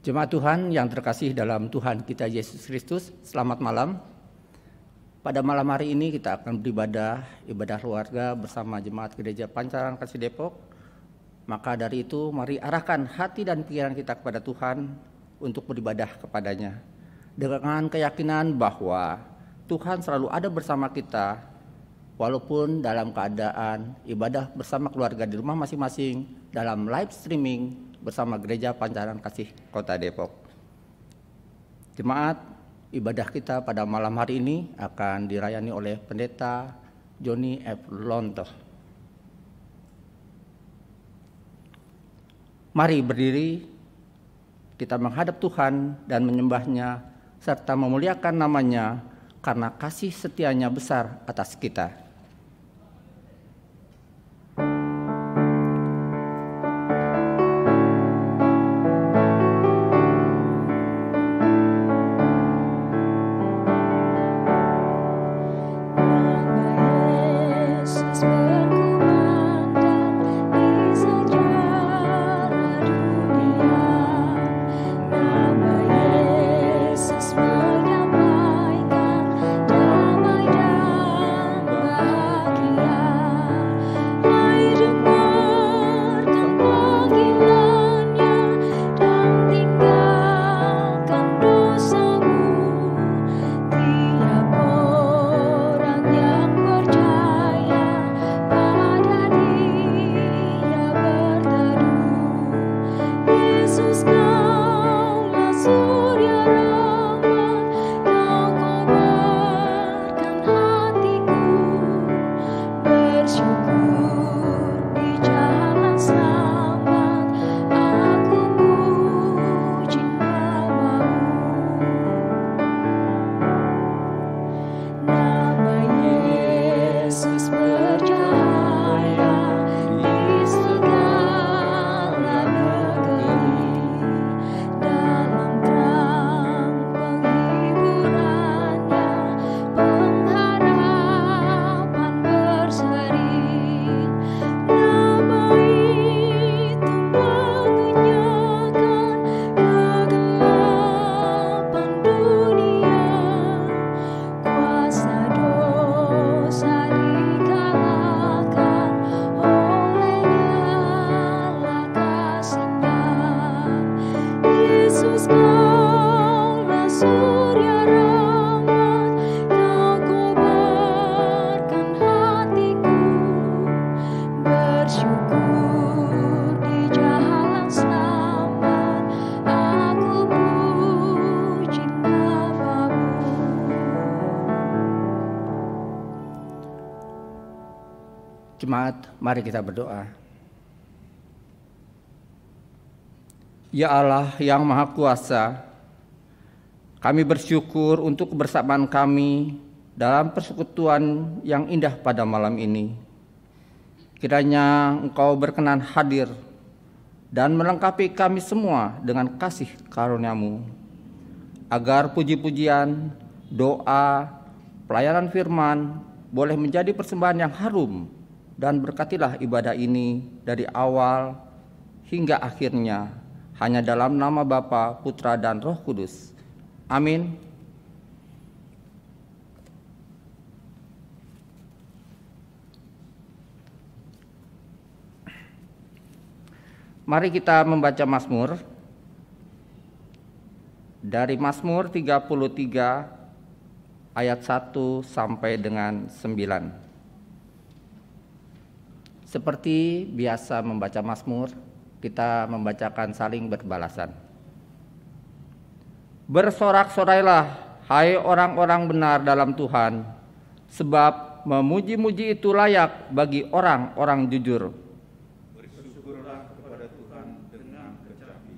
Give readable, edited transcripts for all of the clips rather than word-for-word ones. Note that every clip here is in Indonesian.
Jemaat Tuhan yang terkasih dalam Tuhan kita Yesus Kristus, selamat malam. Pada malam hari ini kita akan beribadah, ibadah keluarga bersama Jemaat Gereja Pancaran Kasih Depok. Maka dari itu mari arahkan hati dan pikiran kita kepada Tuhan untuk beribadah kepadanya. Dengan keyakinan bahwa Tuhan selalu ada bersama kita, walaupun dalam keadaan ibadah bersama keluarga di rumah masing-masing, dalam live streaming bersama Gereja Pancaran Kasih Kota Depok. Jemaat, ibadah kita pada malam hari ini akan dirayani oleh Pendeta Joni F. Lontoh. Mari berdiri, kita menghadap Tuhan dan menyembahnya serta memuliakan namanya karena kasih setianya besar atas kita. Jemaat, mari kita berdoa. Ya Allah yang Maha Kuasa, kami bersyukur untuk kebersamaan kami dalam persekutuan yang indah pada malam ini. Kiranya Engkau berkenan hadir dan melengkapi kami semua dengan kasih karunia-Mu, agar puji-pujian, doa, pelayanan firman boleh menjadi persembahan yang harum, dan berkatilah ibadah ini dari awal hingga akhirnya hanya dalam nama Bapa, Putra, dan Roh Kudus. Amin. Mari kita membaca Mazmur. Dari Mazmur 33 ayat 1 sampai dengan 9. Seperti biasa membaca Mazmur, kita membacakan saling berbalasan. Bersorak-sorailah, hai orang-orang benar dalam Tuhan, sebab memuji-muji itu layak bagi orang-orang jujur. Bersyukurlah kepada Tuhan dengan kecapi.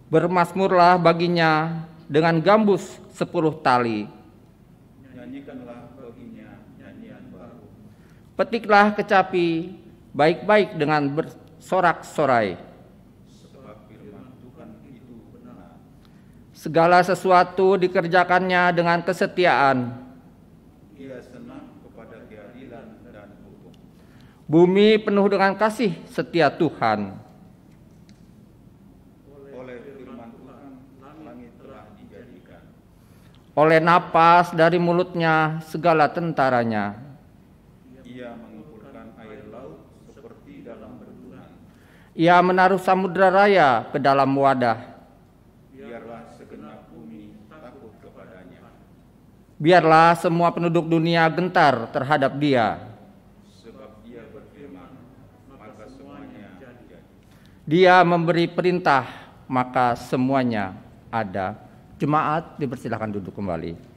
Bermazmurlah baginya dengan gambus 10 tali. Nyanyikanlah baginya nyanyian baru. Petiklah kecapi baik-baik dengan bersorak-sorai. Sebab firman Tuhan itu benar. Segala sesuatu dikerjakannya dengan kesetiaan. Ia senang kepada keadilan dan hukum. Bumi penuh dengan kasih setia Tuhan. Oleh firman Oleh napas dari mulutnya segala tentaranya. Ia mengumpulkan air laut seperti dalam bendungan. Ia menaruh samudra raya ke dalam wadah. Biarlah segenap bumi takut kepadanya. Biarlah semua penduduk dunia gentar terhadap Dia. Sebab Dia berfirman, maka semuanya jadi. Dia memberi perintah, maka semuanya ada. Jemaat dipersilakan duduk kembali.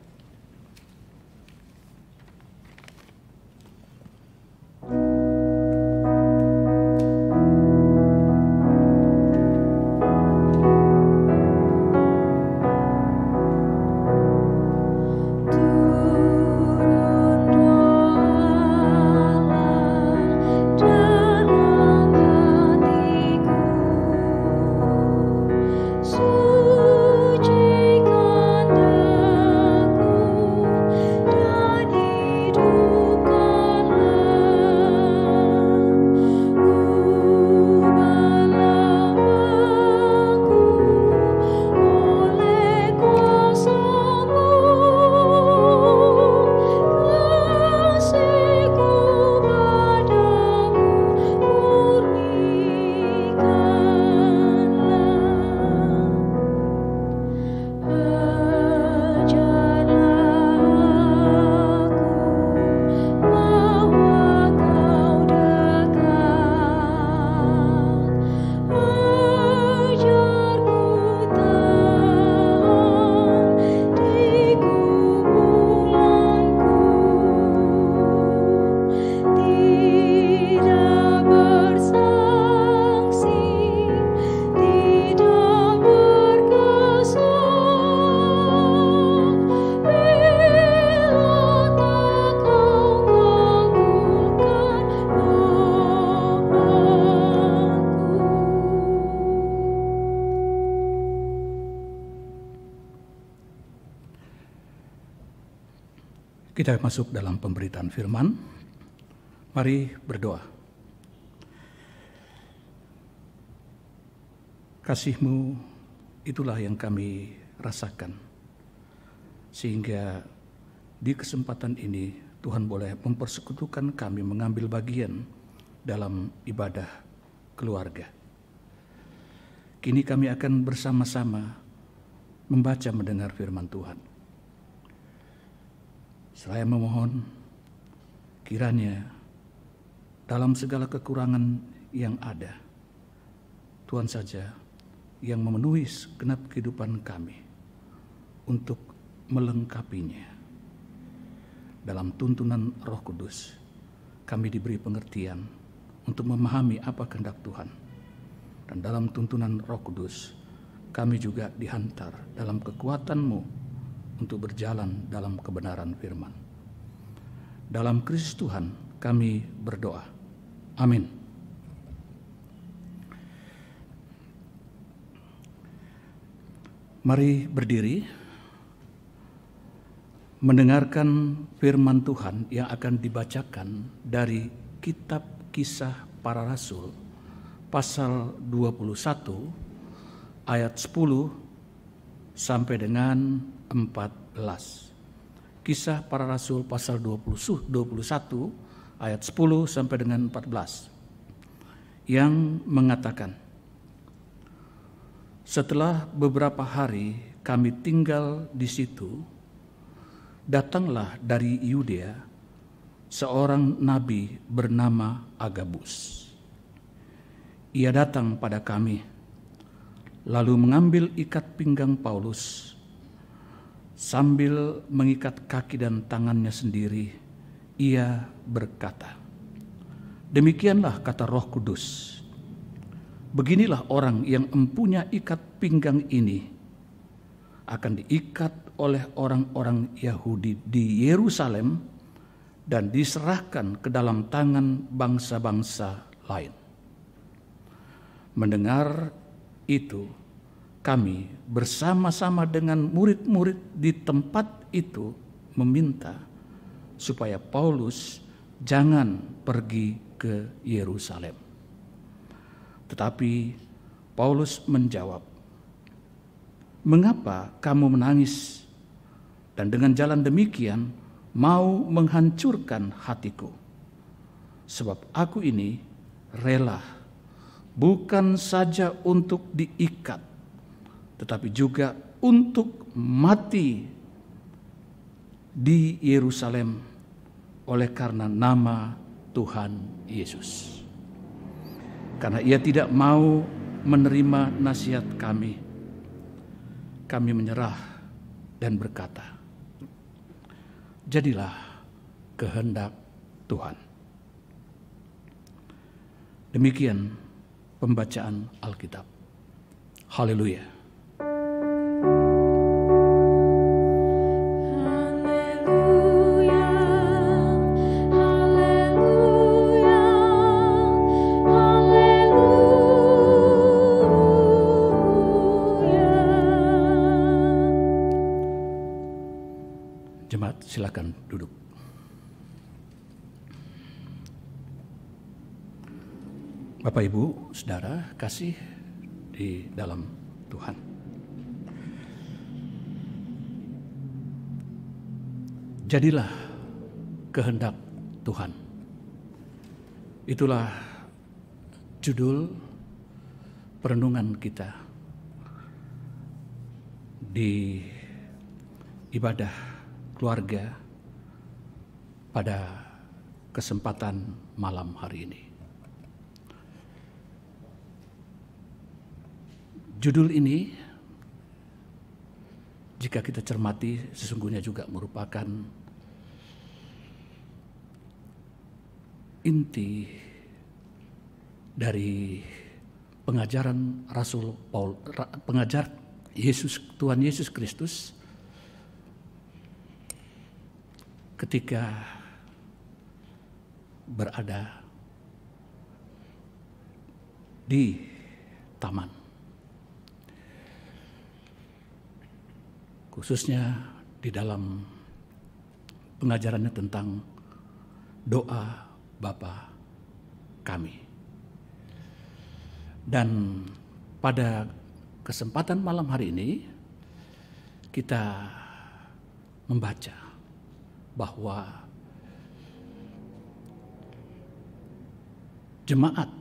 Kita masuk dalam pemberitaan firman. Mari berdoa. Kasih-Mu itulah yang kami rasakan. Sehingga di kesempatan ini Tuhan boleh mempersekutukan kami mengambil bagian dalam ibadah keluarga. Kini kami akan bersama-sama membaca mendengar firman Tuhan. Saya memohon kiranya dalam segala kekurangan yang ada, Tuhan saja yang memenuhi segenap kehidupan kami untuk melengkapinya. Dalam tuntunan Roh Kudus, kami diberi pengertian untuk memahami apa kehendak Tuhan. Dan dalam tuntunan Roh Kudus, kami juga dihantar dalam kekuatan-Mu untuk berjalan dalam kebenaran firman. Dalam Kristus Tuhan kami berdoa. Amin. Mari berdiri mendengarkan firman Tuhan yang akan dibacakan dari kitab Kisah Para Rasul pasal 21 ayat 10 sampai dengan 14. Kisah Para Rasul pasal 21 ayat 10 sampai dengan 14 yang mengatakan, setelah beberapa hari kami tinggal di situ, datanglah dari Yudea seorang nabi bernama Agabus. Ia datang pada kami, lalu mengambil ikat pinggang Paulus. Sambil mengikat kaki dan tangannya sendiri, ia berkata, demikianlah kata Roh Kudus, beginilah orang yang empunya ikat pinggang ini akan diikat oleh orang-orang Yahudi di Yerusalem dan diserahkan ke dalam tangan bangsa-bangsa lain. Mendengar itu, kami bersama-sama dengan murid-murid di tempat itu meminta supaya Paulus jangan pergi ke Yerusalem. Tetapi Paulus menjawab, mengapa kamu menangis Dan dengan jalan demikian mau menghancurkan hatiku. Sebab aku ini rela bukan saja untuk diikat, tetapi juga untuk mati di Yerusalem oleh karena nama Tuhan Yesus. Karena ia tidak mau menerima nasihat kami menyerah dan berkata, jadilah kehendak Tuhan. Demikian pembacaan Alkitab. Haleluya. Jemaat, silakan duduk. Bapak, Ibu, Saudara, kasih di dalam Tuhan. Jadilah kehendak Tuhan. Itulah judul perenungan kita di ibadah keluarga pada kesempatan malam hari ini. Judul ini, jika kita cermati, sesungguhnya juga merupakan inti dari pengajaran Rasul Paul, pengajar Tuhan Yesus Kristus ketika berada di taman. Khususnya di dalam pengajarannya tentang doa Bapa kami. Dan pada kesempatan malam hari ini kita membaca bahwa jemaat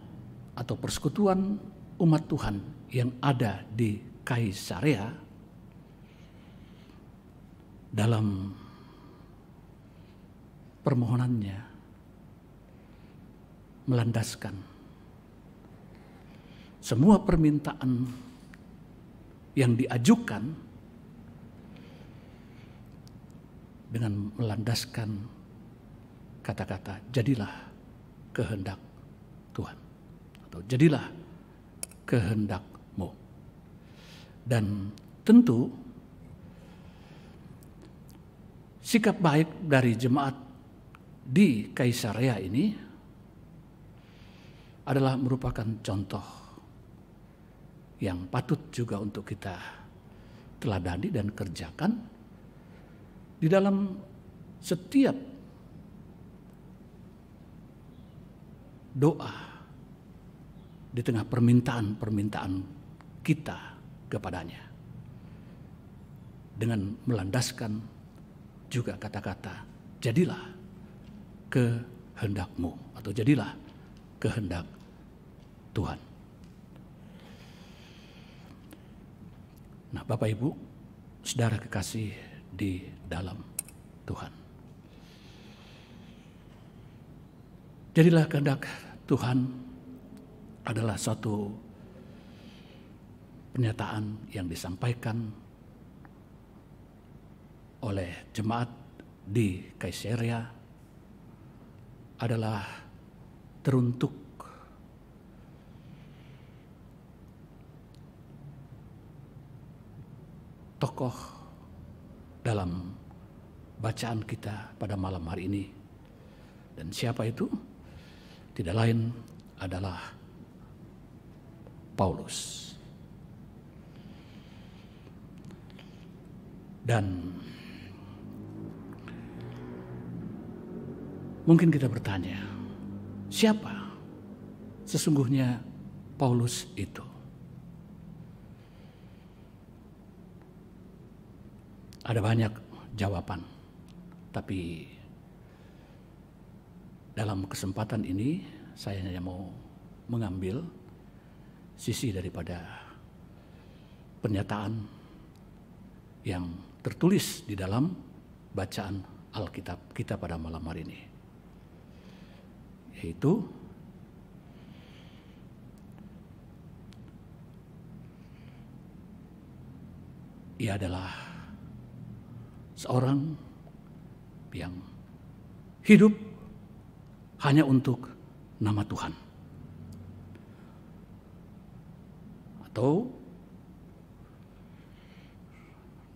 atau persekutuan umat Tuhan yang ada di Kaisarea dalam permohonannya melandaskan semua permintaan yang diajukan dengan melandaskan kata-kata jadilah kehendak Tuhan atau jadilah kehendak-Mu. Dan tentu sikap baik dari jemaat di Kaisarea ini adalah merupakan contoh yang patut juga untuk kita teladani dan kerjakan di dalam setiap doa di tengah permintaan-permintaan kita kepadanya, dengan melandaskan juga kata-kata jadilah kehendak-Mu atau jadilah kehendak Tuhan. Nah, Bapak Ibu, saudara kekasih di dalam Tuhan. Jadilah kehendak Tuhan adalah suatu pernyataan yang disampaikan oleh jemaat di Kaisarea adalah teruntuk tokoh dalam bacaan kita pada malam hari ini. Dan siapa itu? Tidak lain adalah Paulus. Dan mungkin kita bertanya, siapa sesungguhnya Paulus itu? Ada banyak jawaban. Tapi dalam kesempatan ini saya hanya mau mengambil sisi daripada pernyataan yang tertulis di dalam bacaan Alkitab kita pada malam hari ini. Yaitu ia adalah seorang yang hidup hanya untuk nama Tuhan. Atau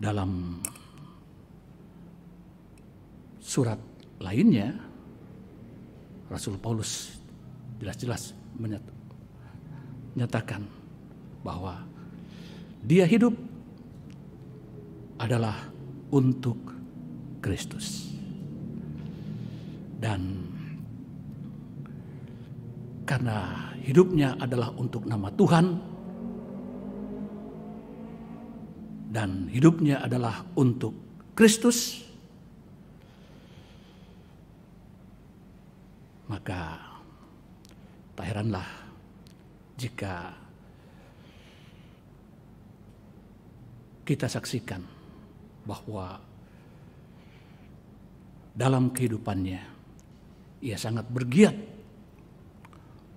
dalam surat lainnya, Rasul Paulus jelas-jelas menyatakan bahwa dia hidup adalah untuk Kristus. Dan karena hidupnya adalah untuk nama Tuhan dan hidupnya adalah untuk Kristus, maka tak heranlah jika kita saksikan bahwa dalam kehidupannya ia sangat bergiat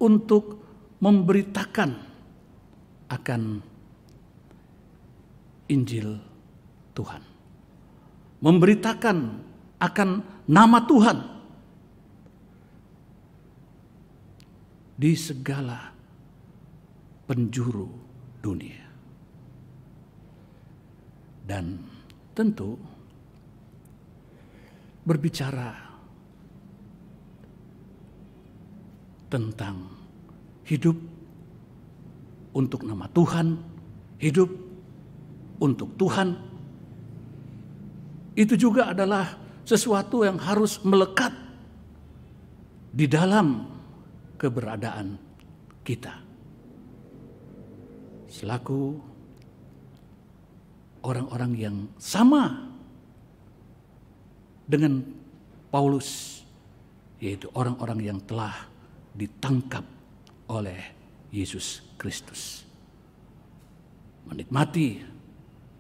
untuk memberitakan akan Injil Tuhan, memberitakan akan nama Tuhan di segala penjuru dunia. Dan tentu berbicara tentang hidup untuk nama Tuhan, hidup untuk Tuhan, itu juga adalah sesuatu yang harus melekat di dalam keberadaan kita selaku orang-orang yang sama dengan Paulus, yaitu orang-orang yang telah ditangkap oleh Yesus Kristus, menikmati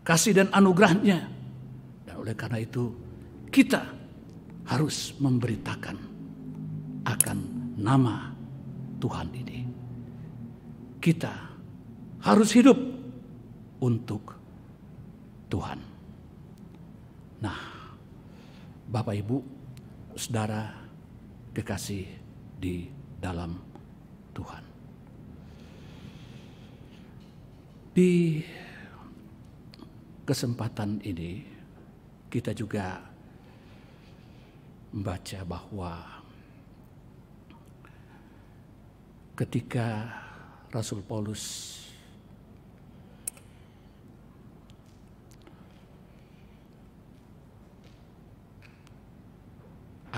kasih dan anugerahnya. Dan oleh karena itu kita harus memberitakan akan nama Tuhan ini. Kita harus hidup untuk Tuhan. Nah, Bapak Ibu, saudara kekasih di dalam Tuhan. Di kesempatan ini kita juga membaca bahwa ketika Rasul Paulus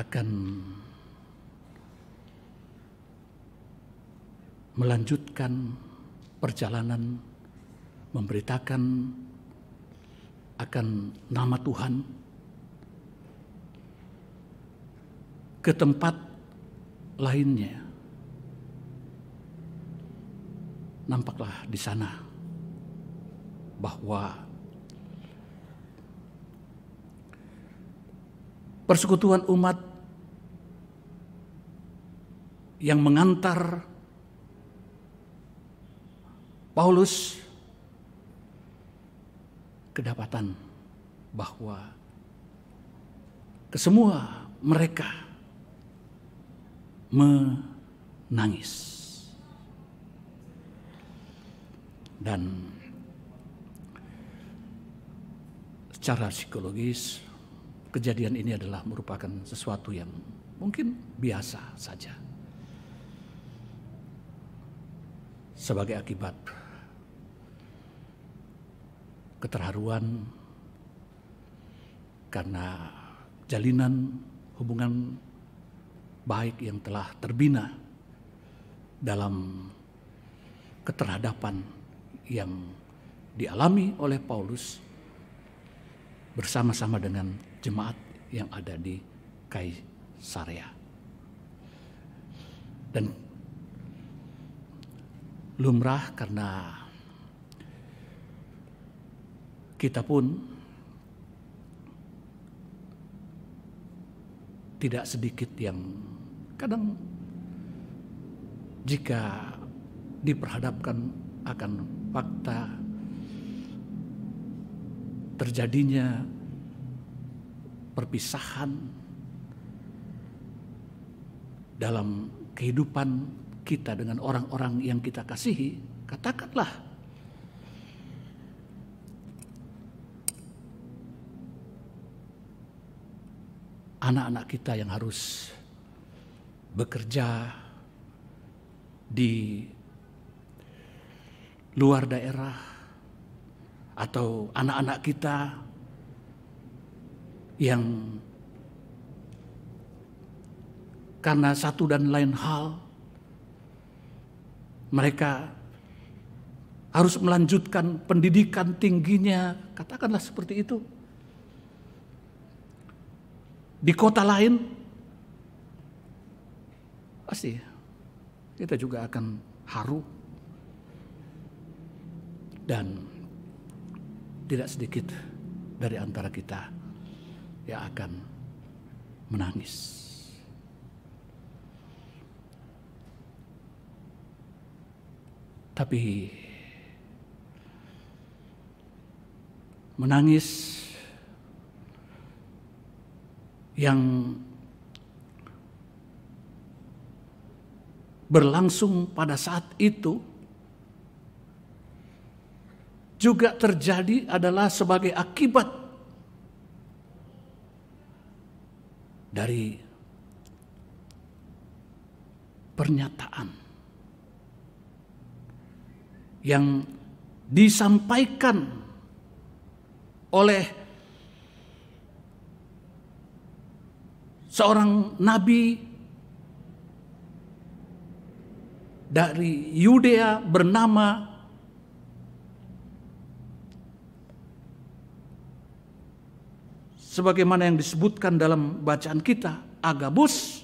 akan melanjutkan perjalanan memberitakan akan nama Tuhan ke tempat lainnya, nampaklah di sana bahwa persekutuan umat yang mengantar Paulus kedapatan bahwa kesemua mereka menangis. Dan secara psikologis kejadian ini adalah merupakan sesuatu yang mungkin biasa saja. Sebagai akibat keterharuan karena jalinan hubungan baik yang telah terbina dalam keterhadapan yang dialami oleh Paulus bersama-sama dengan jemaat yang ada di Kaisarea. Dan lumrah karena kita pun tidak sedikit yang kadang jika diperhadapkan akan fakta terjadinya perpisahan dalam kehidupan kita dengan orang-orang yang kita kasihi, katakanlah anak-anak kita yang harus bekerja di luar daerah, atau anak-anak kita yang karena satu dan lain hal mereka harus melanjutkan pendidikan tingginya, katakanlah seperti itu, di kota lain, pasti kita juga akan haru dan tidak sedikit dari antara kita yang akan menangis. Tapi menangis yang berlangsung pada saat itu juga terjadi adalah sebagai akibat dari pernyataan yang disampaikan oleh seorang nabi dari Yudea bernama sebagaimana yang disebutkan dalam bacaan kita, Agabus,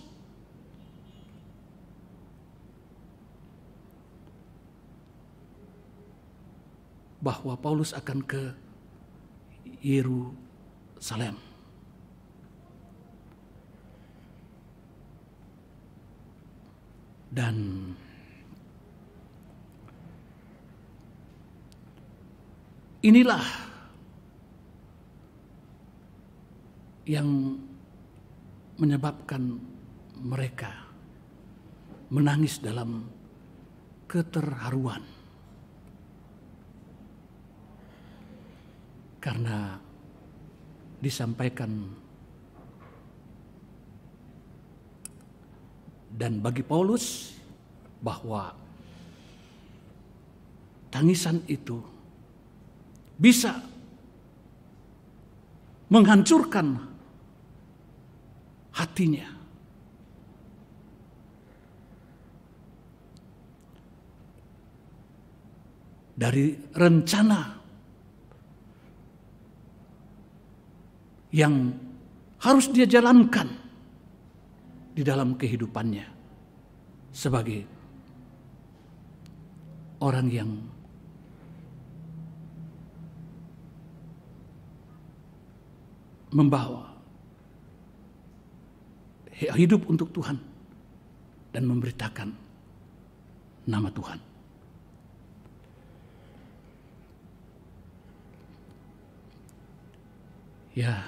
bahwa Paulus akan ke Yerusalem. Dan inilah yang menyebabkan mereka menangis dalam keterharuan. Karena disampaikan, dan bagi Paulus bahwa tangisan itu bisa menghancurkan hatinya. Dari rencana yang harus dia jalankan di dalam kehidupannya sebagai orang yang membawa hidup untuk Tuhan dan memberitakan nama Tuhan. Ya,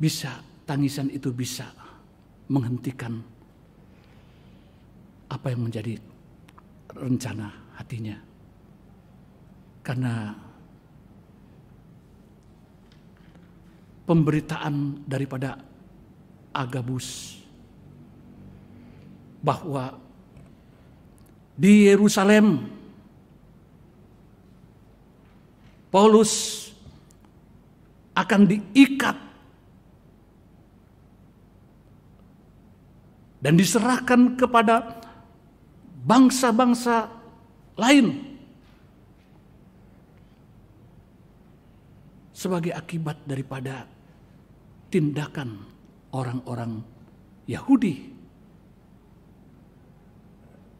bisa, tangisan itu bisa menghentikan apa yang menjadi rencana hatinya. Karena pemberitaan daripada Agabus bahwa di Yerusalem Paulus akan diikat dan diserahkan kepada bangsa-bangsa lain sebagai akibat daripada tindakan orang-orang Yahudi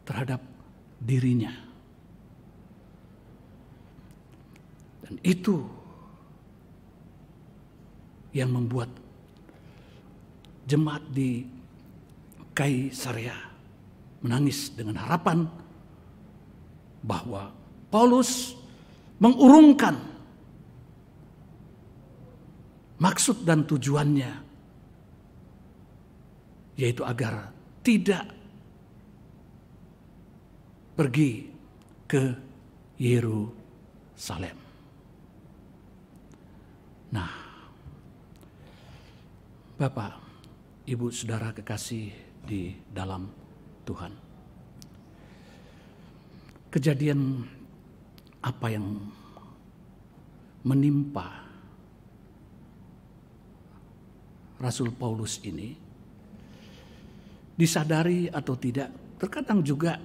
terhadap dirinya. Dan itu yang membuat jemaat di Kaisarea menangis dengan harapan bahwa Paulus mengurungkan maksud dan tujuannya, yaitu agar tidak pergi ke Yerusalem. Nah, Bapak, Ibu, Saudara kekasih di dalam Tuhan, kejadian apa yang menimpa Rasul Paulus ini, disadari atau tidak, terkadang juga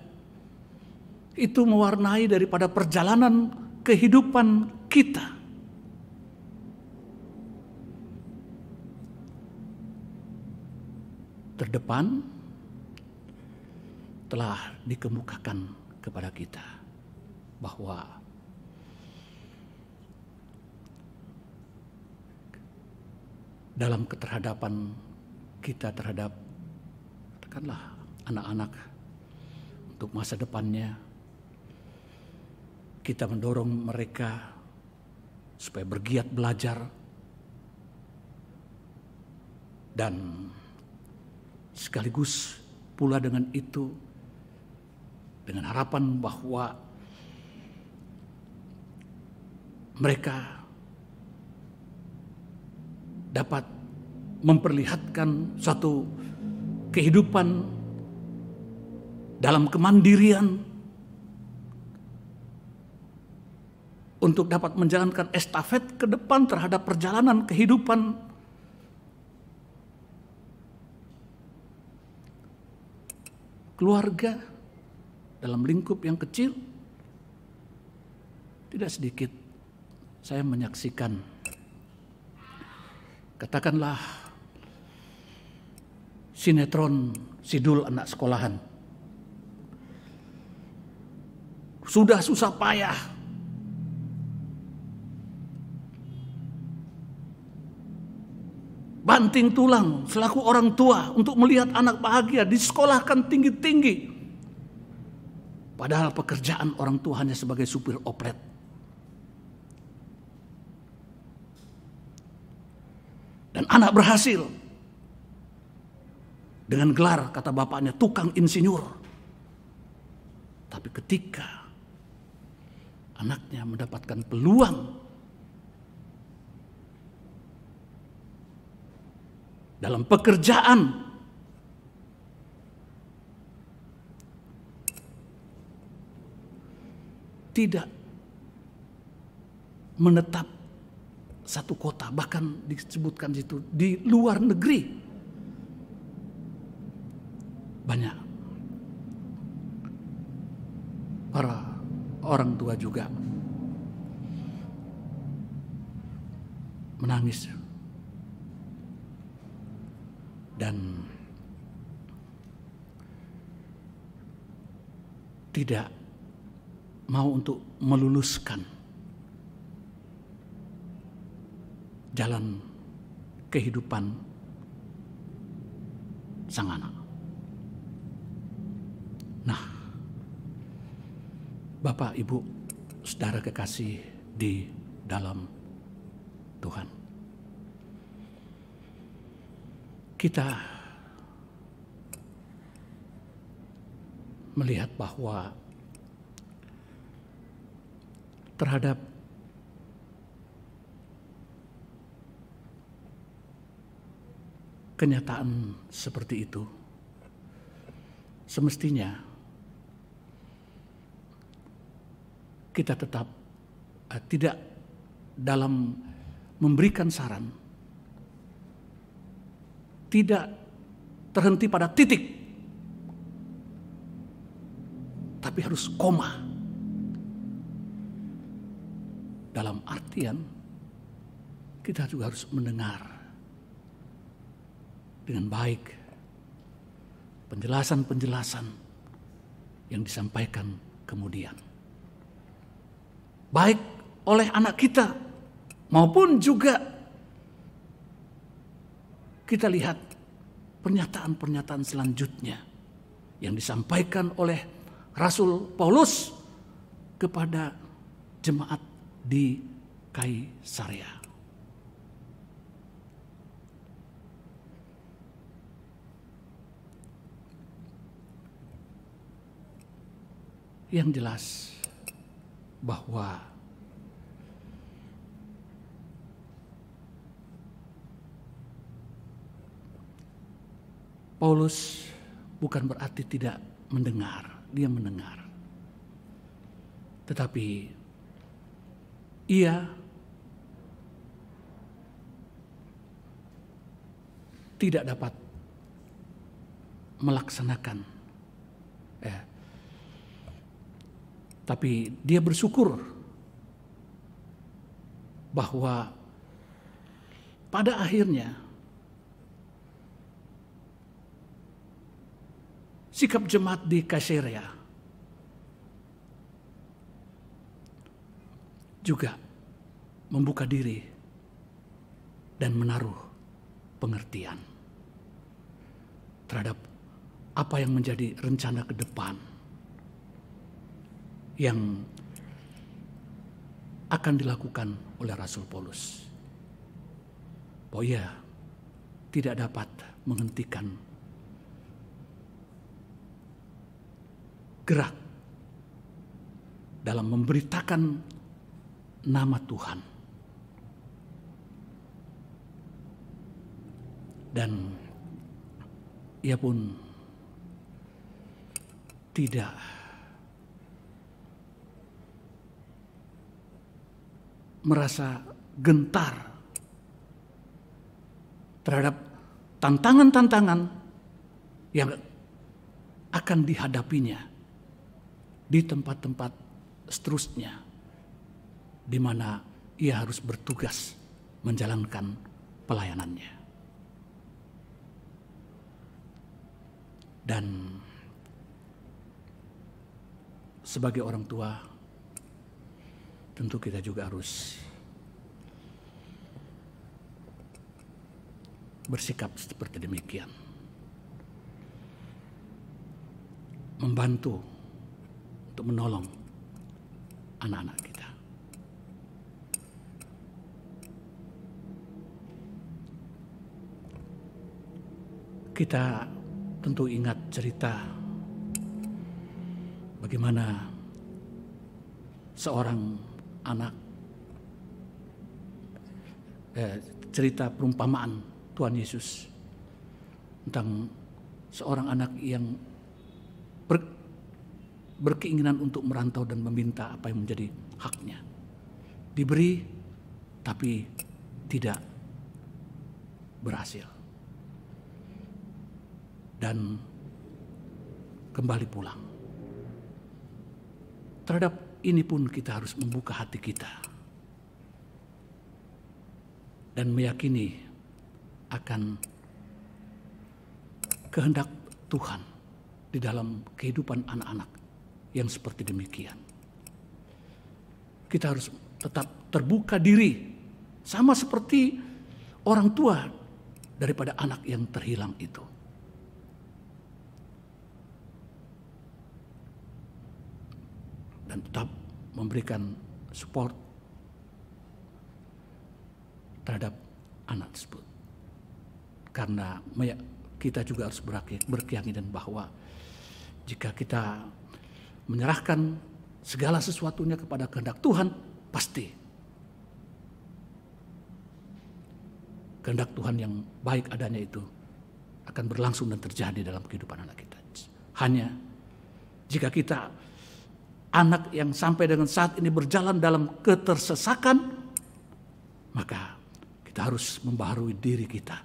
itu mewarnai daripada perjalanan kehidupan kita. Terdepan telah dikemukakan kepada kita bahwa dalam keterhadapan kita terhadap, katakanlah, anak-anak untuk masa depannya, kita mendorong mereka supaya bergiat belajar dan sekaligus pula dengan itu, dengan harapan bahwa mereka dapat memperlihatkan suatu kehidupan dalam kemandirian untuk dapat menjalankan estafet ke depan terhadap perjalanan kehidupan keluarga dalam lingkup yang kecil. Tidak sedikit saya menyaksikan, katakanlah, sinetron Sidul Anak Sekolahan. Sudah susah payah banting tulang selaku orang tua untuk melihat anak bahagia, disekolahkan tinggi-tinggi. Padahal pekerjaan orang tua hanya sebagai supir oplet. Dan anak berhasil dengan gelar, kata bapaknya, tukang insinyur. Tapi ketika anaknya mendapatkan peluang dalam pekerjaan, tidak menetap satu kota, bahkan disebutkan situ di luar negeri. Banyak para orang tua juga menangis dan tidak mau untuk meluluskan jalan kehidupan sang anak. Nah, Bapak, Ibu, Saudara kekasih di dalam Tuhan, kita melihat bahwa terhadap kenyataan seperti itu, semestinya kita tetap tidak dalam memberikan saran, tidak terhenti pada titik tapi harus koma. Dalam artian kita juga harus mendengar dengan baik penjelasan-penjelasan yang disampaikan kemudian. Baik oleh anak kita maupun juga kita lihat pernyataan-pernyataan selanjutnya yang disampaikan oleh Rasul Paulus kepada jemaat di Kaisarea. Yang jelas bahwa Paulus bukan berarti tidak mendengar, dia mendengar. Tetapi ia tidak dapat melaksanakan. Tapi dia bersyukur bahwa pada akhirnya sikap jemaat di Kaisarea juga membuka diri dan menaruh pengertian terhadap apa yang menjadi rencana ke depan yang akan dilakukan oleh Rasul Paulus. Bahwa ia tidak dapat menghentikan gerak dalam memberitakan nama Tuhan. Dan ia pun tidak merasa gentar terhadap tantangan-tantangan yang akan dihadapinya di tempat-tempat seterusnya di mana ia harus bertugas menjalankan pelayanannya. Dan sebagai orang tua tentu kita juga harus bersikap seperti demikian. Membantu untuk menolong anak-anak kita. Kita tentu ingat cerita bagaimana seorang anak, cerita perumpamaan Tuhan Yesus tentang seorang anak yang berkeinginan untuk merantau dan meminta apa yang menjadi haknya. Diberi tapi tidak berhasil. Dan kembali pulang. Terhadap ini pun kita harus membuka hati kita dan meyakini akan kehendak Tuhan di dalam kehidupan anak-anak yang seperti demikian. Kita harus tetap terbuka diri, sama seperti orang tua daripada anak yang terhilang itu. Dan tetap memberikan support terhadap anak tersebut. Karena kita juga harus berkeyakinan bahwa jika kita menyerahkan segala sesuatunya kepada kehendak Tuhan, pasti kehendak Tuhan yang baik adanya itu akan berlangsung dan terjadi dalam kehidupan anak kita. Hanya jika kita anak yang sampai dengan saat ini berjalan dalam ketersesakan, maka kita harus membaharui diri kita.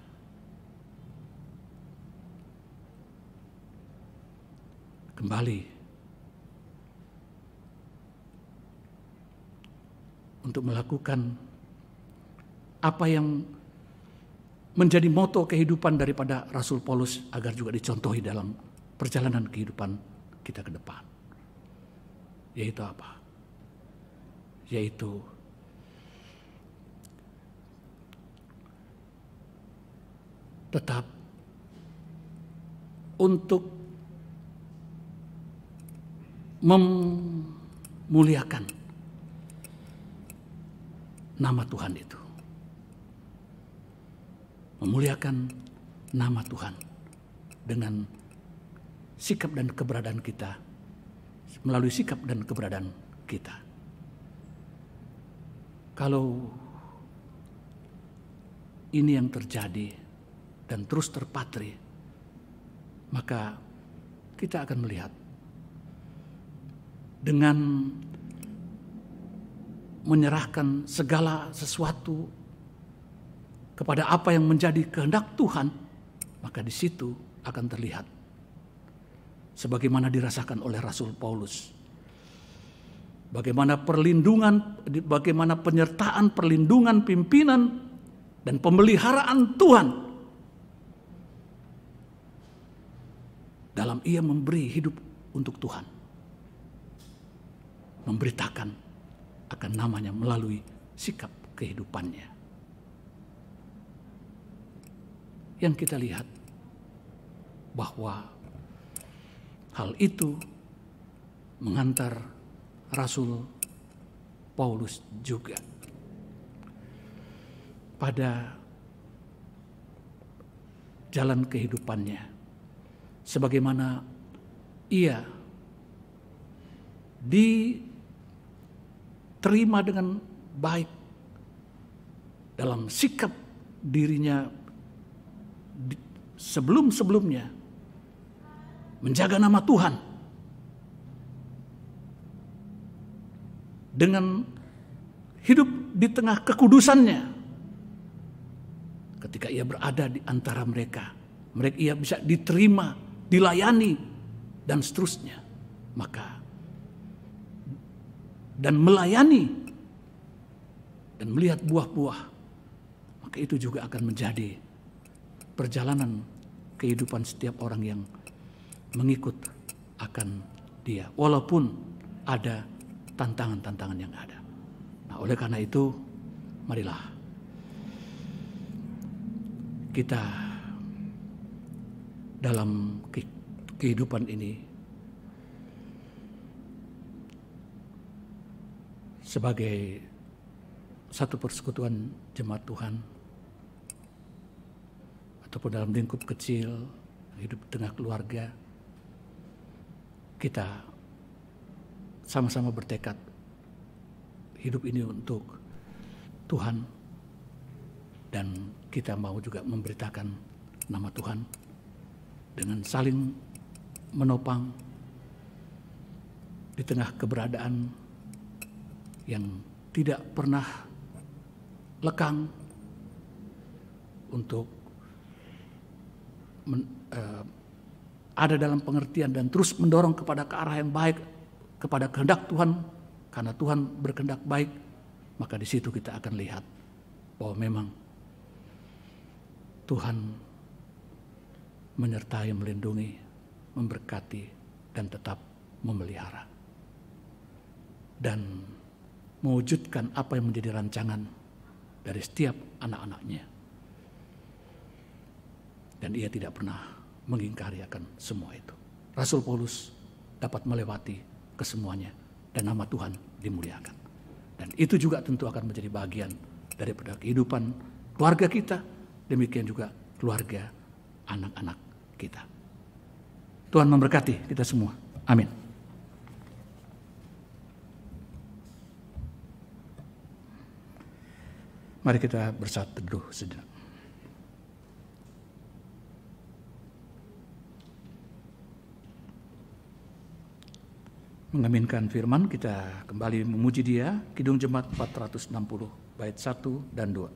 Kembali untuk melakukan apa yang menjadi moto kehidupan daripada Rasul Paulus agar juga dicontohi dalam perjalanan kehidupan kita ke depan. Yaitu apa? Yaitu tetap untuk memuliakan nama Tuhan itu. Memuliakan nama Tuhan dengan sikap dan keberadaan kita, melalui sikap dan keberadaan kita. Kalau ini yang terjadi dan terus terpatri, maka kita akan melihat dengan menyerahkan segala sesuatu kepada apa yang menjadi kehendak Tuhan, maka di situ akan terlihat sebagaimana dirasakan oleh Rasul Paulus. Bagaimana penyertaan perlindungan pimpinan dan pemeliharaan Tuhan dalam ia memberi hidup untuk Tuhan. Memberitakan akan namanya melalui sikap kehidupannya. Yang kita lihat bahwa hal itu mengantar Rasul Paulus juga pada jalan kehidupannya, sebagaimana ia diterima dengan baik dalam sikap dirinya sebelum-sebelumnya menjaga nama Tuhan dengan hidup di tengah kekudusannya. Ketika ia berada di antara mereka ia bisa diterima, dilayani, dan seterusnya. Maka dan melayani dan melihat buah-buah, maka itu juga akan menjadi perjalanan kehidupan setiap orang yang mengikut akan dia, walaupun ada tantangan-tantangan yang ada. Nah, oleh karena itu, marilah kita dalam kehidupan ini sebagai satu persekutuan jemaat Tuhan, ataupun dalam lingkup kecil, hidup di tengah keluarga, kita sama-sama bertekad hidup ini untuk Tuhan, dan kita mau juga memberitakan nama Tuhan dengan saling menopang di tengah keberadaan yang tidak pernah lekang untuk ada dalam pengertian dan terus mendorong kepada ke arah yang baik, kepada kehendak Tuhan. Karena Tuhan berkehendak baik, maka di situ kita akan lihat bahwa memang Tuhan menyertai, melindungi, memberkati, dan tetap memelihara dan mewujudkan apa yang menjadi rancangan dari setiap anak-anaknya. Dan ia tidak pernah mengingkari akan semua itu. Rasul Paulus dapat melewati kesemuanya dan nama Tuhan dimuliakan. Dan itu juga tentu akan menjadi bagian daripada kehidupan keluarga kita, demikian juga keluarga anak-anak kita. Tuhan memberkati kita semua. Amin. Mari kita bersatu teduh sejenak. Mengaminkan firman, kita kembali memuji Dia. Kidung Jemaat 460 bait 1 dan 2.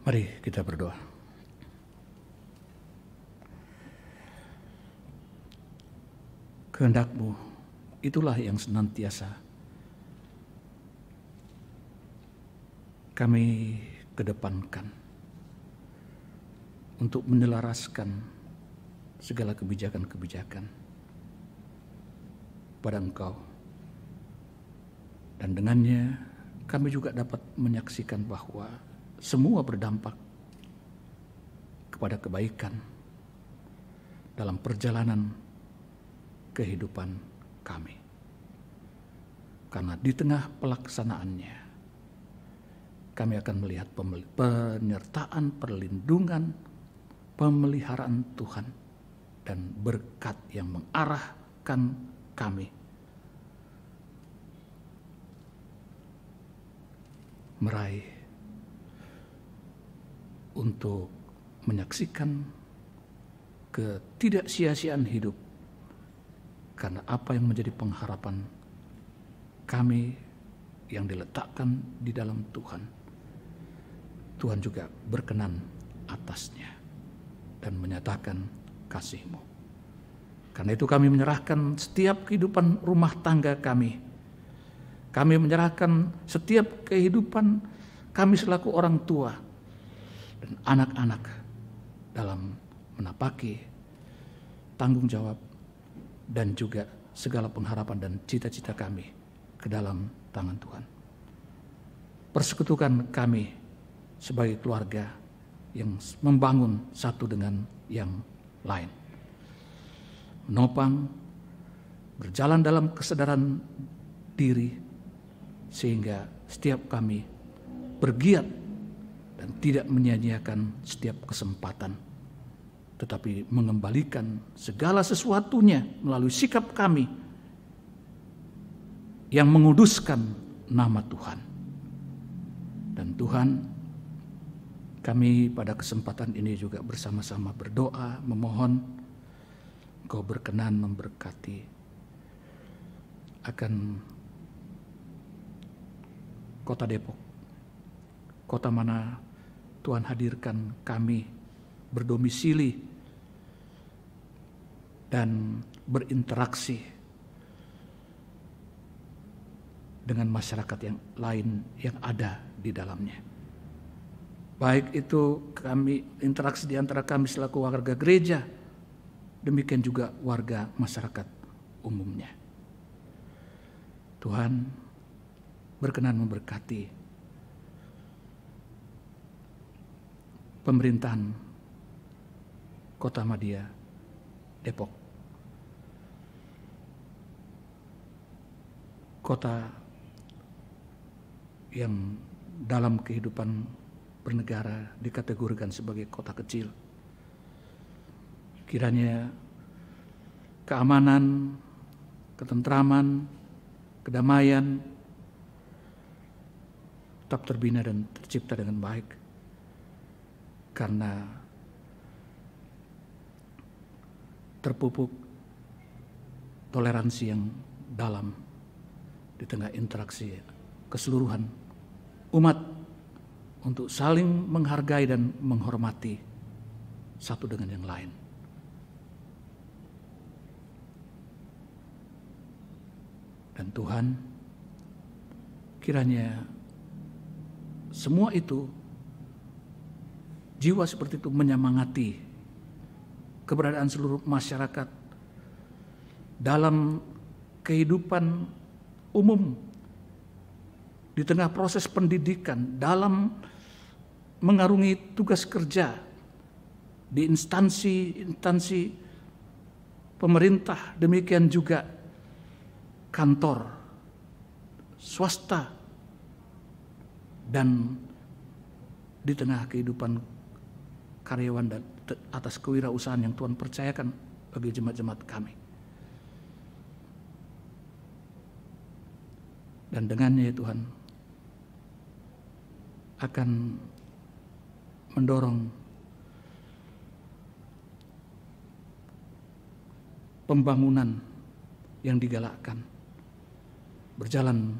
Mari kita berdoa. Kehendak-Mu itulah yang senantiasa kami kedepankan untuk menyelaraskan segala kebijakan-kebijakan pada Engkau. Dan dengannya kami juga dapat menyaksikan bahwa semua berdampak kepada kebaikan dalam perjalanan kehidupan kami. Karena di tengah pelaksanaannya, kami akan melihat penyertaan, perlindungan, pemeliharaan Tuhan, dan berkat yang mengarahkan kami meraih untuk menyaksikan ketidaksia-siaan hidup, karena apa yang menjadi pengharapan kami yang diletakkan di dalam Tuhan, Tuhan juga berkenan atasnya dan menyatakan kasih-Mu. Karena itu kami menyerahkan setiap kehidupan rumah tangga kami. Kami menyerahkan setiap kehidupan kami selaku orang tua dan anak-anak dalam menapaki tanggung jawab dan juga segala pengharapan dan cita-cita kami ke dalam tangan Tuhan. Persekutukan kami sebagai keluarga yang membangun satu dengan yang lain. Menopang, berjalan dalam kesadaran diri, sehingga setiap kami bergiat dan tidak menyia-nyiakan setiap kesempatan, tetapi mengembalikan segala sesuatunya melalui sikap kami yang menguduskan nama Tuhan. Dan Tuhan, kami pada kesempatan ini juga bersama-sama berdoa, memohon Engkau berkenan memberkati akan Kota Depok, kota mana Tuhan hadirkan kami berdomisili dan berinteraksi dengan masyarakat yang lain yang ada di dalamnya. Baik itu kami interaksi di antara kami selaku warga gereja, demikian juga warga masyarakat umumnya. Tuhan berkenan memberkati pemerintahan Kota Madia Depok, kota yang dalam kehidupan bernegara dikategorikan sebagai kota kecil. Kiranya keamanan, ketentraman, kedamaian tetap terbina dan tercipta dengan baik, karena terpupuk toleransi yang dalam di tengah interaksi keseluruhan umat untuk saling menghargai dan menghormati satu dengan yang lain. Dan Tuhan, kiranya semua itu, jiwa seperti itu menyemangati keberadaan seluruh masyarakat dalam kehidupan umum, di tengah proses pendidikan, dalam mengarungi tugas kerja di instansi-instansi pemerintah, demikian juga kantor swasta, dan di tengah kehidupan karyawan dan atas kewirausahaan yang Tuhan percayakan bagi jemaat-jemaat kami. Dan dengannya Tuhan akan mendorong pembangunan yang digalakkan berjalan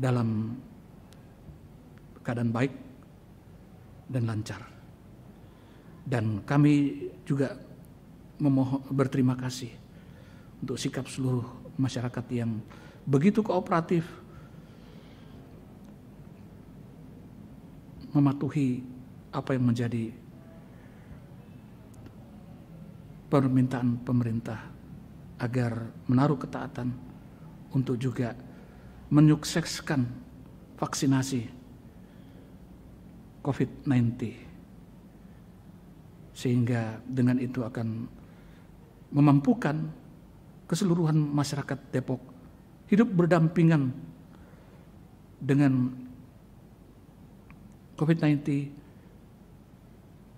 dalam keadaan baik dan lancar. Dan kami juga berterima kasih untuk sikap seluruh masyarakat yang begitu kooperatif mematuhi apa yang menjadi permintaan pemerintah agar menaruh ketaatan untuk juga menyukseskan vaksinasi COVID-19, sehingga dengan itu akan memampukan keseluruhan masyarakat Depok hidup berdampingan dengan COVID-19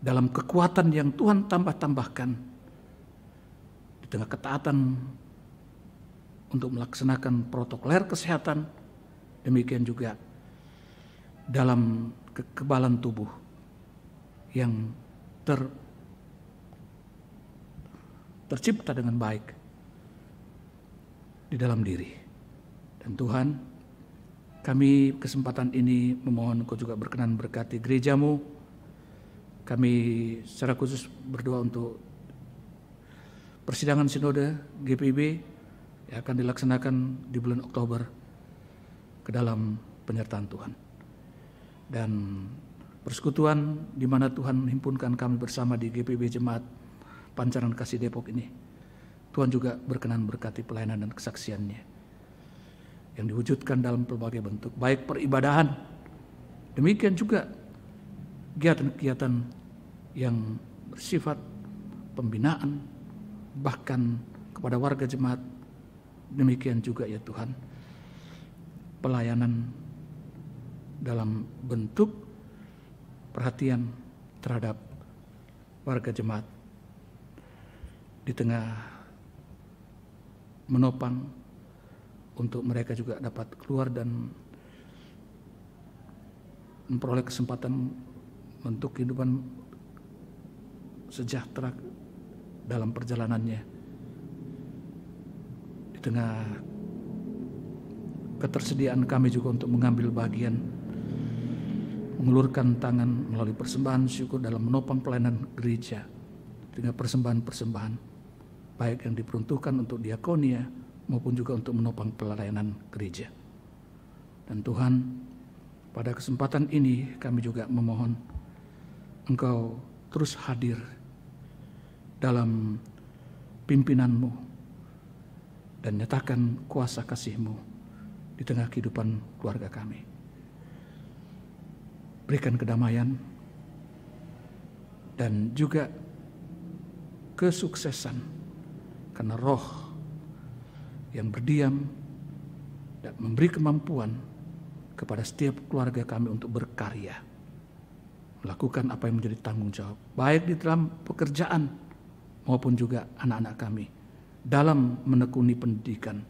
dalam kekuatan yang Tuhan tambahkan di tengah ketaatan untuk melaksanakan protokoler kesehatan, demikian juga dalam kekebalan tubuh yang tercipta dengan baik di dalam diri. Dan Tuhan, kami kesempatan ini memohon Engkau juga berkenan berkati gerejamu. Kami secara khusus berdoa untuk persidangan sinode GPIB yang akan dilaksanakan di bulan Oktober ke dalam penyertaan Tuhan. Dan persekutuan di mana Tuhan himpunkan kami bersama di GPIB Jemaat Pancaran Kasih Depok ini, Tuhan juga berkenan berkati pelayanan dan kesaksiannya yang diwujudkan dalam berbagai bentuk, baik peribadahan, demikian juga kegiatan-kegiatan yang bersifat pembinaan, bahkan kepada warga jemaat, demikian juga ya Tuhan, pelayanan dalam bentuk perhatian terhadap warga jemaat di tengah menopang untuk mereka juga dapat keluar dan memperoleh kesempatan untuk kehidupan sejahtera dalam perjalanannya di tengah ketersediaan kami juga untuk mengambil bagian, mengulurkan tangan melalui persembahan syukur dalam menopang pelayanan gereja dengan persembahan-persembahan baik yang diperuntukkan untuk diakonia maupun juga untuk menopang pelayanan gereja. Dan Tuhan, pada kesempatan ini kami juga memohon Engkau terus hadir dalam pimpinan-Mu dan nyatakan kuasa kasih-Mu di tengah kehidupan keluarga kami. Berikan kedamaian dan juga kesuksesan karena Roh yang berdiam dan memberi kemampuan kepada setiap keluarga kami untuk berkarya, melakukan apa yang menjadi tanggung jawab, baik di dalam pekerjaan maupun juga anak-anak kami dalam menekuni pendidikan,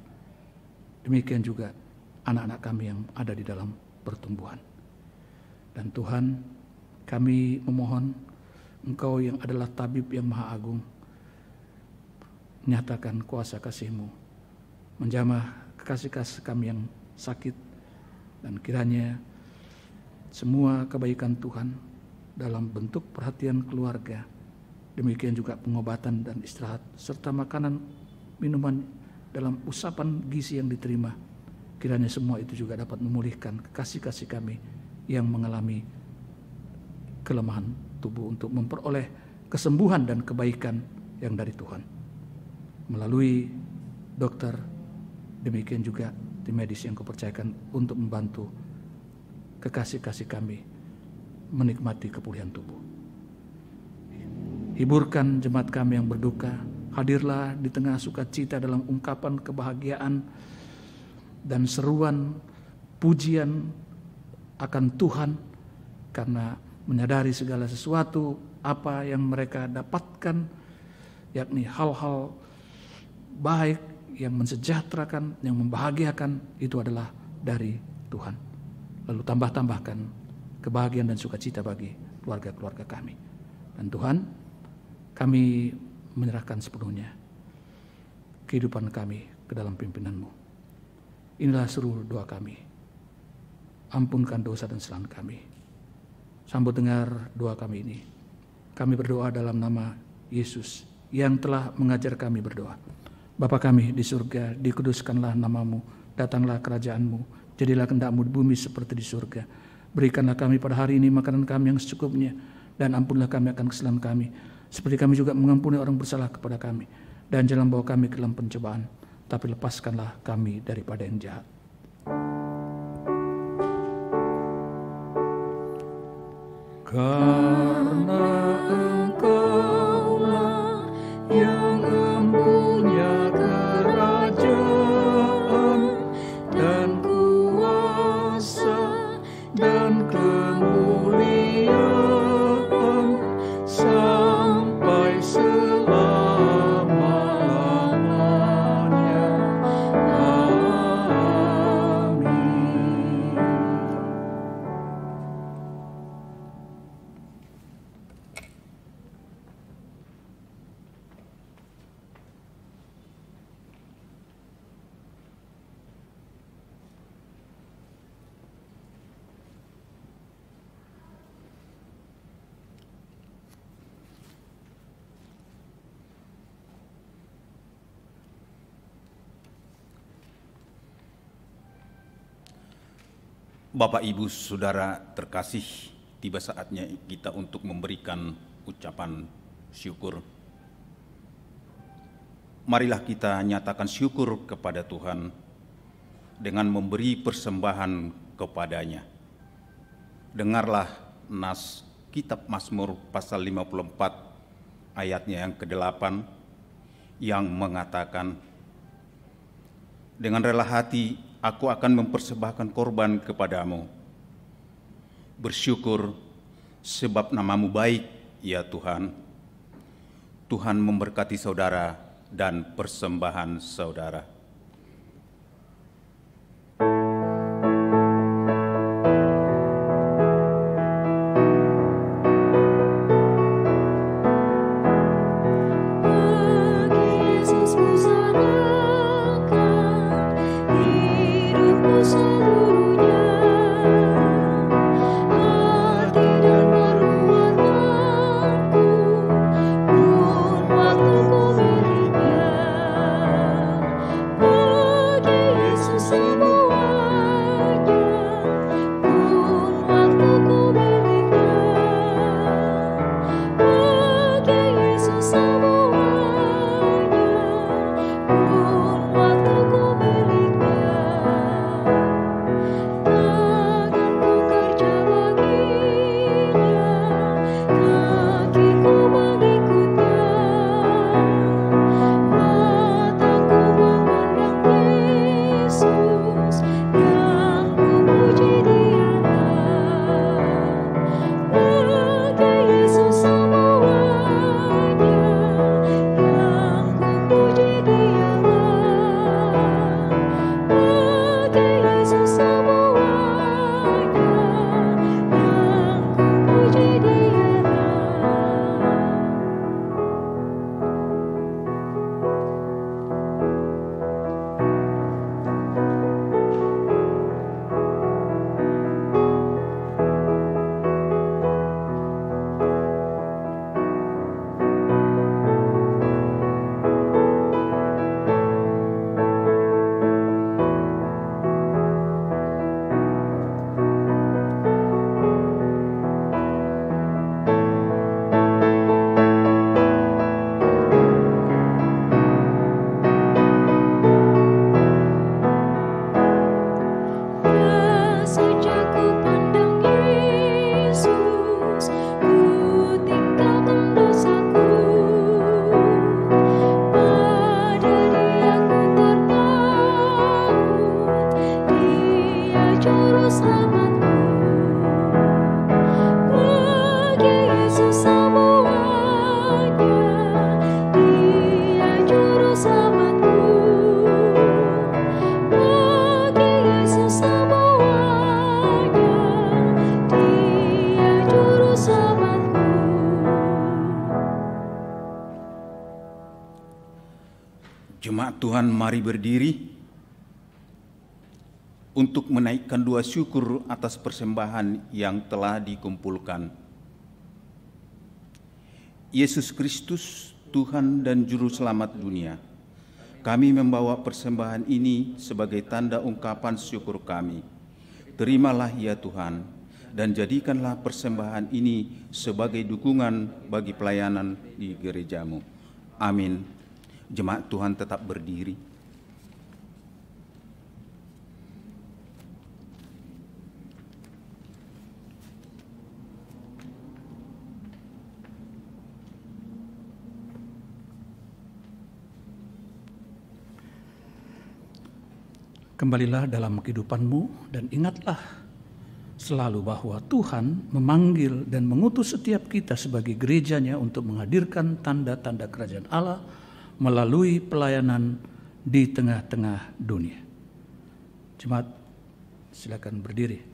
demikian juga anak-anak kami yang ada di dalam pertumbuhan. Dan Tuhan, kami memohon Engkau yang adalah tabib yang maha agung, nyatakan kuasa kasih-Mu menjamah kekasih-kasih kami yang sakit, dan kiranya semua kebaikan Tuhan dalam bentuk perhatian keluarga, demikian juga pengobatan dan istirahat, serta makanan, minuman dalam usapan gizi yang diterima, kiranya semua itu juga dapat memulihkan kekasih-kasih kami yang mengalami kelemahan tubuh untuk memperoleh kesembuhan dan kebaikan yang dari Tuhan melalui dokter, demikian juga tim medis yang kupercayakan untuk membantu kekasih-kasih kami menikmati kepulihan tubuh. Hiburkan jemaat kami yang berduka, hadirlah di tengah sukacita dalam ungkapan kebahagiaan dan seruan pujian akan Tuhan karena menyadari segala sesuatu apa yang mereka dapatkan, yakni hal-hal baik yang mensejahterakan, yang membahagiakan, itu adalah dari Tuhan. Lalu tambahkan kebahagiaan dan sukacita bagi keluarga-keluarga kami. Dan Tuhan, kami menyerahkan sepenuhnya kehidupan kami ke dalam pimpinan-Mu. Inilah seluruh doa kami. Ampunkan dosa dan kesalahan kami, Sambut dengar doa kami ini. Kami berdoa dalam nama Yesus yang telah mengajar kami berdoa. Bapa kami di surga, dikuduskanlah namamu, datanglah kerajaanmu, jadilah kehendak-mu di bumi seperti di surga. Berikanlah kami pada hari ini makanan kami yang secukupnya, dan ampunilah kami akan kesalahan kami, seperti kami juga mengampuni orang bersalah kepada kami. Dan jangan bawa kami ke dalam pencobaan, tapi lepaskanlah kami daripada yang jahat. Karena Engkaulah yang empunya kerajaan dan kuasa dan kemuliaan sampai selama-lamanya. Amin. Bapak, Ibu, Saudara terkasih, tiba saatnya kita untuk memberikan ucapan syukur. Marilah kita nyatakan syukur kepada Tuhan dengan memberi persembahan kepadanya. Dengarlah nas Kitab Mazmur pasal 54 ayatnya yang ke-8 yang mengatakan, dengan rela hati aku akan mempersembahkan korban kepadamu. Bersyukur sebab namamu baik, ya Tuhan. Tuhan memberkati saudara dan persembahan saudara. Jemaat Tuhan, mari berdiri. untuk menaikkan doa syukur atas persembahan yang telah dikumpulkan. Yesus Kristus, Tuhan dan Juru Selamat dunia, kami membawa persembahan ini sebagai tanda ungkapan syukur kami. Terimalah ya Tuhan, dan jadikanlah persembahan ini sebagai dukungan bagi pelayanan di gerejamu. Amin. Jemaat Tuhan tetap berdiri. Kembalilah dalam kehidupanmu dan ingatlah selalu bahwa Tuhan memanggil dan mengutus setiap kita sebagai gerejanya untuk menghadirkan tanda-tanda kerajaan Allah melalui pelayanan di tengah-tengah dunia. Jemaat, silakan berdiri.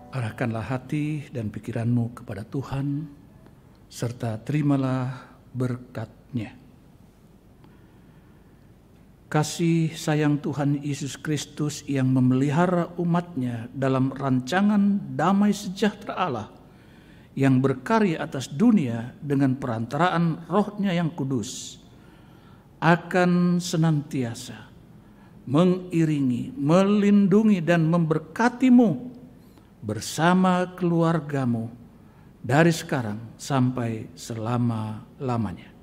Arahkanlah hati dan pikiranmu kepada Tuhan, serta terimalah berkat-Nya. Kasih sayang Tuhan Yesus Kristus yang memelihara umat-Nya dalam rancangan damai sejahtera Allah yang berkarya atas dunia dengan perantaraan Roh-Nya yang kudus, akan senantiasa mengiringi, melindungi dan memberkatimu bersama keluargamu dari sekarang sampai selama-lamanya.